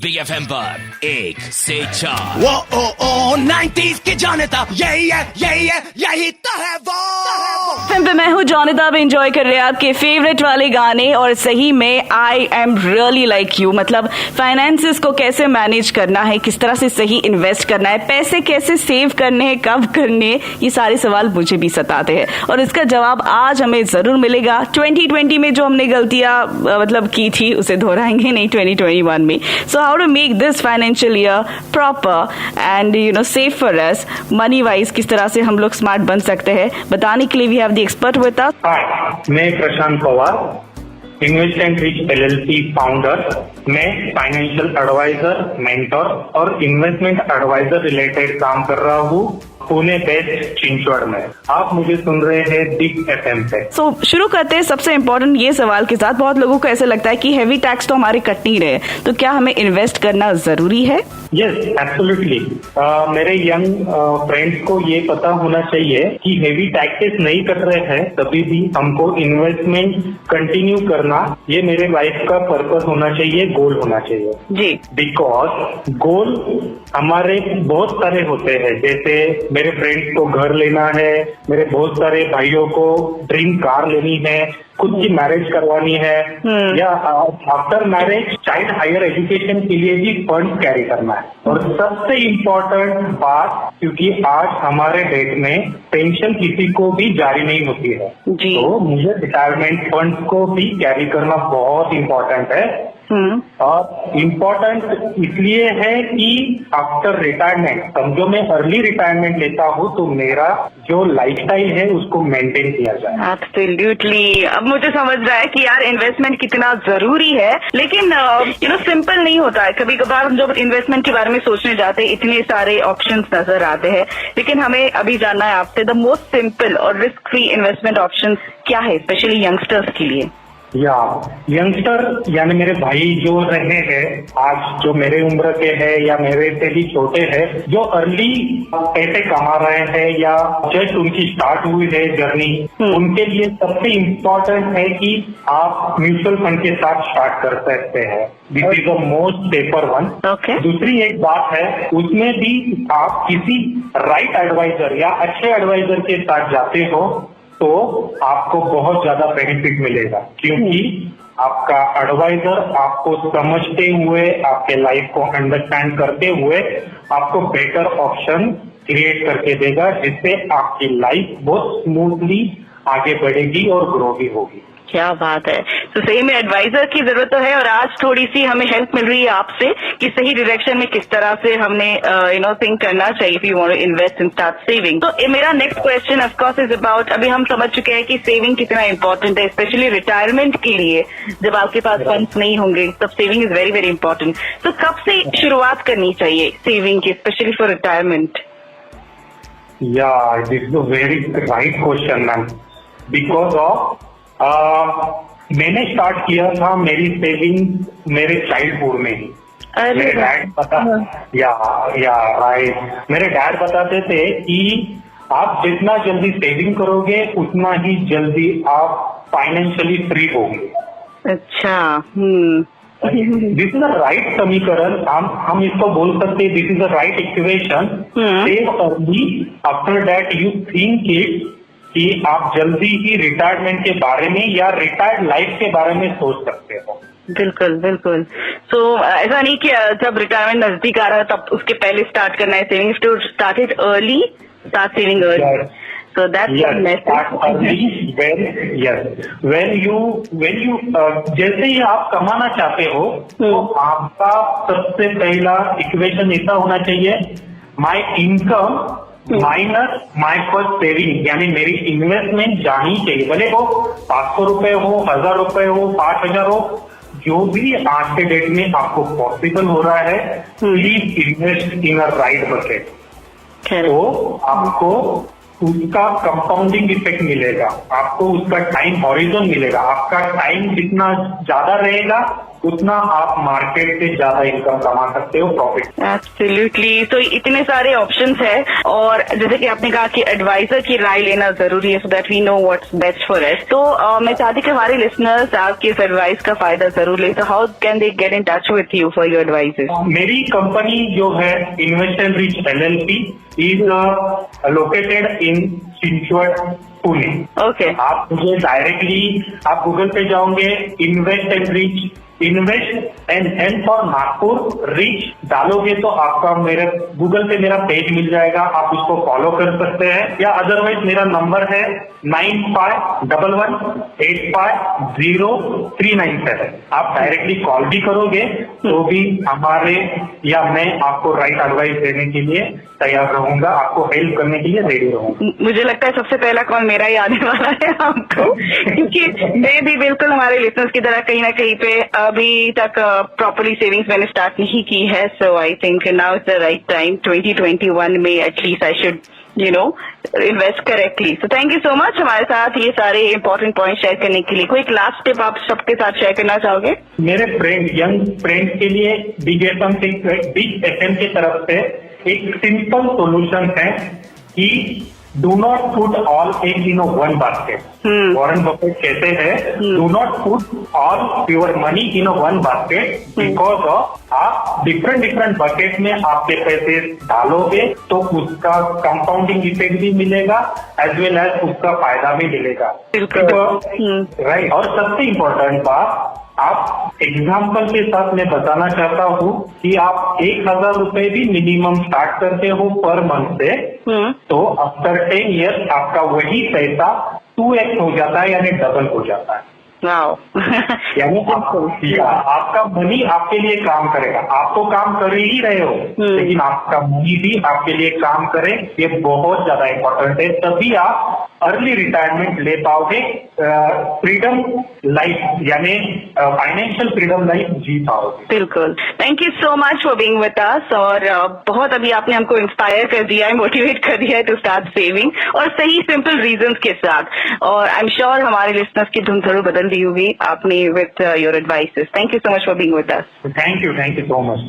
BFM पर 1 से 4 वो ओ 90s की जानता यही तो है वो। फिल्म पे मैं हूँ जॉनिता। अब एंजॉय कर रहे हैं आपके फेवरेट वाले गाने। और सही में I am really like you. मतलब फाइनेंसेस को कैसे मैनेज करना है, किस तरह से सही इन्वेस्ट करना है, पैसे कैसे सेव करने हैं, कब करने, ये सारे सवाल मुझे भी सताते हैं और इसका जवाब आज हमें जरूर मिलेगा। 2020 में जो हमने गलतियां मतलब की थी उसे दोहराएंगे नहीं 2021 में। So how to make this financial year proper and safe for us money wise, किस तरह से हम लोग स्मार्ट बन सकते हैं, बताने के लिए we have the expert with us. Hi, मैं Prashant Pawar, invest and rich LLP founder. मैं फाइनेंशियल एडवाइजर, मेंटर और इन्वेस्टमेंट एडवाइजर रिलेटेड काम कर रहा हूँ पुणे बेस्ट चिंचवड़ में। आप मुझे सुन रहे हैं बिग एफएम पे। सो शुरू करते हैं सबसे इम्पोर्टेंट ये सवाल के साथ। बहुत लोगों को ऐसे लगता है कि हैवी टैक्स तो हमारे कट नहीं रहे, तो क्या हमें इन्वेस्ट करना जरूरी है? Yes, absolutely. मेरे यंग फ्रेंड्स को ये पता होना चाहिए कि हेवी टैक्सेस नहीं कट रहे हैं तभी भी हमको इन्वेस्टमेंट कंटिन्यू करना, ये मेरे लाइफ का पर्पस होना चाहिए, गोल होना चाहिए जी। बिकॉज गोल हमारे बहुत सारे होते हैं। जैसे मेरे फ्रेंड्स को घर लेना है, मेरे बहुत सारे भाइयों को ड्रीम कार लेनी है, खुद की मैरिज करवानी है, या after marriage child higher education के लिए भी फंड कैरी करना है। और सबसे इम्पोर्टेंट बात, क्योंकि आज हमारे डेट में पेंशन किसी को भी जारी नहीं होती है, तो मुझे रिटायरमेंट फंड को भी कैरी करना बहुत इम्पोर्टेंट है। और इम्पोर्टेंट इसलिए है कि आफ्टर रिटायरमेंट, समझो मैं अर्ली रिटायरमेंट लेता हूँ तो मेरा जो लाइफस्टाइल है उसको मेंटेन किया जाए। एब्सोल्युटली। अब मुझे समझ रहा है कि यार इन्वेस्टमेंट कितना जरूरी है, लेकिन सिंपल नहीं होता है। कभी कभार हम जब इन्वेस्टमेंट के बारे में सोचने जाते हैं इतने सारे ऑप्शंस नजर आते हैं, लेकिन हमें अभी जानना है आपसे द मोस्ट सिंपल और रिस्क फ्री इन्वेस्टमेंट ऑप्शन क्या है, स्पेशली यंगस्टर्स के लिए। या यंगस्टर यानी मेरे भाई जो रहे हैं आज, जो मेरे उम्र के हैं या मेरे से भी छोटे हैं, जो अर्ली पैसे कमा रहे हैं या जस्ट उनकी स्टार्ट हुई है जर्नी, उनके लिए सबसे इम्पोर्टेंट है कि आप म्यूचुअल फंड के साथ स्टार्ट कर सकते हैं। This is the most safer one. दूसरी एक बात है, उसमें भी आप किसी राइट एडवाइजर या अच्छे एडवाइजर के साथ जाते हो तो आपको बहुत ज्यादा बेनिफिट मिलेगा, क्योंकि आपका एडवाइजर आपको समझते हुए, आपके लाइफ को अंडरस्टैंड करते हुए आपको बेटर ऑप्शन क्रिएट करके देगा, जिससे आपकी लाइफ बहुत स्मूथली आगे बढ़ेगी और ग्रो भी होगी। क्या बात है। तो सही में एडवाइजर की जरूरत तो है, और आज थोड़ी सी हमें हेल्प मिल रही है आपसे कि सही डायरेक्शन में किस तरह से हमने थिंक करना चाहिए if you want to invest in start saving. तो मेरा next question of course is about, अभी हम समझ चुके हैं कि सेविंग कितना इंपॉर्टेंट है, स्पेशली रिटायरमेंट के लिए। जब आपके पास फंड्स नहीं होंगे तब saving is very very important. तो कब से शुरुआत करनी चाहिए सेविंग की, स्पेशली फॉर रिटायरमेंट? या this is a very right question ma'am, because of मैंने स्टार्ट किया था मेरी सेविंग मेरे चाइल्डहुड में ही। मेरे डैड बताते थे कि आप जितना जल्दी सेविंग करोगे उतना ही जल्दी आप फाइनेंशियली फ्री होंगे। अच्छा। दिस इज अ राइट समीकरण, हम इसको बोल सकते हैं, this is a right equation. Save early, after that you think it कि आप जल्दी ही रिटायरमेंट के बारे में या रिटायर्ड लाइफ के बारे में सोच सकते हो। बिल्कुल बिल्कुल। सो ऐसा नहीं कि जब रिटायरमेंट नजदीक आ रहा है तब उसके पहले स्टार्ट करना है saving, to start it early, start saving early. So that's the message. When you जैसे ही आप कमाना चाहते हो तो आपका सबसे पहला इक्वेशन ऐसा होना चाहिए, my income minus my first saving, यानी मेरी इन्वेस्टमेंट जानी चाहिए, भले वो 500 रुपए हो, 1000 रुपए हो, 5000 हो, जो भी आज के डेट में आपको पॉसिबल हो रहा है, please invest in a right bucket. तो आपको उसका कंपाउंडिंग इफेक्ट मिलेगा, आपको उसका टाइम हॉरिजन मिलेगा। आपका टाइम जितना ज्यादा रहेगा उतना आप मार्केट से ज्यादा इनकम कमा सकते हो, प्रॉफिट। एब्सोल्युटली। तो इतने सारे ऑप्शंस है और जैसे कि आपने कहा कि एडवाइजर की राय लेना जरूरी है so that we know what's best for us. तो मैं चाहती कि हमारे लिसनर्स आपकी इस एडवाइस का फायदा जरूर ले। तो how can they get in touch with you for your advices? मेरी कंपनी जो है invest and rich LLP is located in Chinchwad, Pune. Okay. आप मुझे डायरेक्टली आप गूगल पे जाओगे, invest and rich, invest and for Nagpur, rich डालोगे तो आपका मेरे गूगल पे मेरा पेज मिल जाएगा, आप उसको फॉलो कर सकते हैं। या अदरवाइज मेरा नंबर है 9511850397। आप डायरेक्टली कॉल भी करोगे तो भी हमारे या मैं आपको राइट एडवाइस देने के लिए तैयार रहूंगा, आपको हेल्प करने के लिए रेडी रहूंगा। मुझे लगता है सबसे पहला कॉल मेरा ही आने वाला है आपको, क्योंकि मैं भी बिल्कुल हमारे लिसनर्स की तरह कहीं ना कहीं पे अभी तक प्रॉपरली सेविंग्स मैंने स्टार्ट नहीं की है। So I think now is the right time 2021 में at least I should invest correctly. So thank you so much हमारे साथ ये सारे इंपॉर्टेंट पॉइंट शेयर करने के लिए। कोई एक लास्ट टिप आप सबके साथ शेयर करना चाहोगे? मेरे फ्रेंड, यंग फ्रेंड के लिए बिग FM की तरफ से एक सिंपल सॉल्यूशन है कि do not put all egg in one basket. Warren Buffett कहते हैं do not put all your money in one basket, because of आप डिफरेंट बकेट में आपके पैसे डालोगे तो उसका कंपाउंडिंग इफेक्ट भी मिलेगा एज वेल एज उसका फायदा भी मिलेगा। राइट। और सबसे इम्पोर्टेंट बात, आप एग्जाम्पल के साथ मैं बताना चाहता हूँ कि आप 1000 रुपए भी मिनिमम स्टार्ट करते हो पर मंथ से, तो आफ्टर 10 ईयर्स आपका वही पैसा 2x हो जाता है, यानी डबल हो जाता है। यानी आपका मनी आपके लिए काम करेगा। आप तो काम कर ही रहे हो, लेकिन आपका मनी भी आपके लिए काम करे, ये बहुत ज्यादा इम्पोर्टेंट है। तभी आप अर्ली रिटायरमेंट ले पाओगे, फ्रीडम लाइफ यानी फाइनेंशियल फ्रीडम लाइफ जी पाओगे। बिल्कुल। Thank you so much for being with us. और बहुत अभी आपने हमको इंस्पायर कर दिया है, मोटिवेट कर दिया है टू स्टार्ट सेविंग, और सही सिंपल रीजंस के साथ। और आई एम श्योर हमारे लिसनर्स की धुन जरूर बदल दी होगी आपने with your advices. Thank you so much for being with us. Thank you so much.